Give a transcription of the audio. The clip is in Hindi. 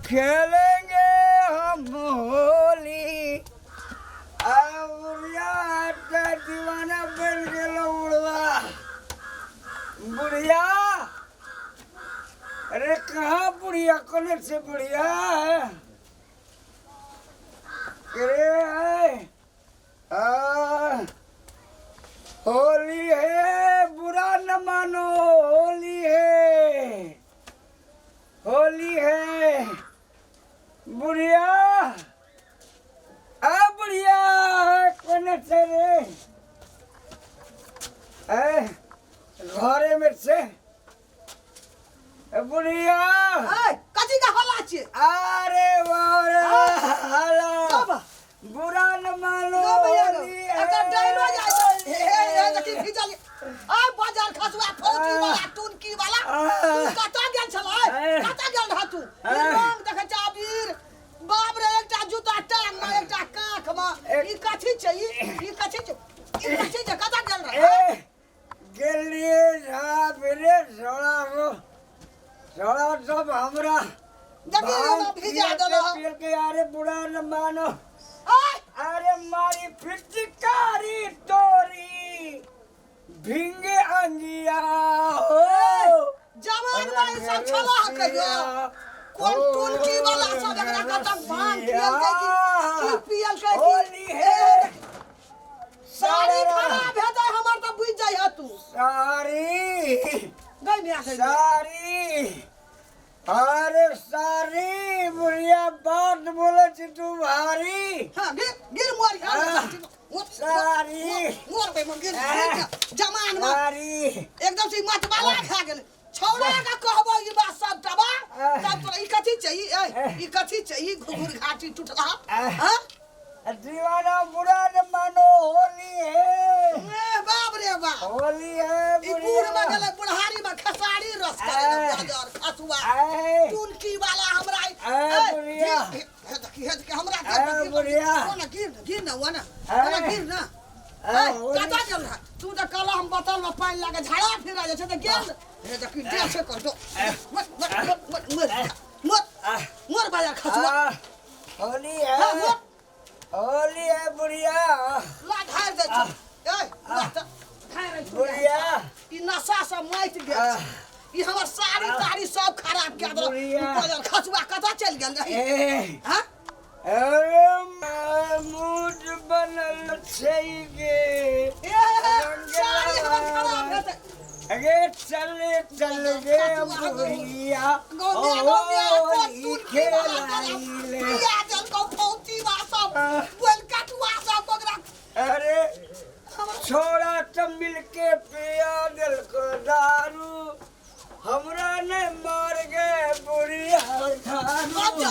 खेलेंगे हम होली। बुढ़िया दीवाना बन गेलो बुढ़वा। बुढ़िया अरे कहाँ बुढ़िया कौन से बुढ़िया है? होली है बुरा न मानो, होली है, होली है। बुढ़िया बुढ़िया कौन से रे? घरे में से बुढ़िया कथी का हल्ला छे? अरे हल्ला बुरा न मानो, होली है। बाजार खसुआ फौजी वाला टुनकी वाला तू कता गेल छलै? कता गेल रह तू? रंग देखे चाबीर बाप रे, एकटा जूता टांग में एकटा काख में। ई कथी छै? ई कथी छै? ई कथी छै? कता गेल रह? गेलिए झाबरे सड़ा सब हमरा भिजा देलो। पीर के अरे बुरा न मानो। अरे मारी फिटकारी तोरी भिंगे अंगिया हो। जवान भाई सब छला कहियो कोन टुनकी वाला सब एकरा कता भांग पियल के की पियल के होली है। साड़ी खराब है त हमर त बुझ जाय ह तू। साड़ी गई में आके साड़ी अरे साड़ी बुढ़िया बात बोले छी तू भारी। हां गिर मोर साड़ी मोर पे गिर जमान में साड़ी एकदम से मत वाला खा गेल। छौड़ा का कहबो ई बात सब तबा तब तो ई कथी चाहिए? ई कथी चाहिए? घुघुर घाटी टूटला। हां दीवाना बुरा न मानो, होली है। बाप रे बाप, होली है। ई बूढ़ में गेले बुढ़ारी में खसारी रस करे बाजार खसुआ टुनकी वाला हमरा बुढ़िया देखी के हमरा बुढ़िया कोना गिर ना वना कोना गिर ना। कता गेल रहा तू? त कल हम बोतल में पानी लाके झाड़ा फिरा जे त गेल हे देखी दे से कर दो। मोर बाजार खसुआ होली है। होली है बुढ़िया। ला धार दे तू। धार बुढ़िया ई नशा सब माइट गेल। ई हमर साड़ी ताड़ी सब खराब के दो। बाजार खसुआ कता चल गेल रही? हां मूड बनल छै गे। साड़ी हमर खराब है त अगे चल गे बुढ़िया होली खेलाइले। या जल को फौजी वा सब बोल कटुआ सब बगरा। अरे छोड़ा त मिलके पिया दिल को दारू, हमरा ने मार गए बुढ़िया खानू।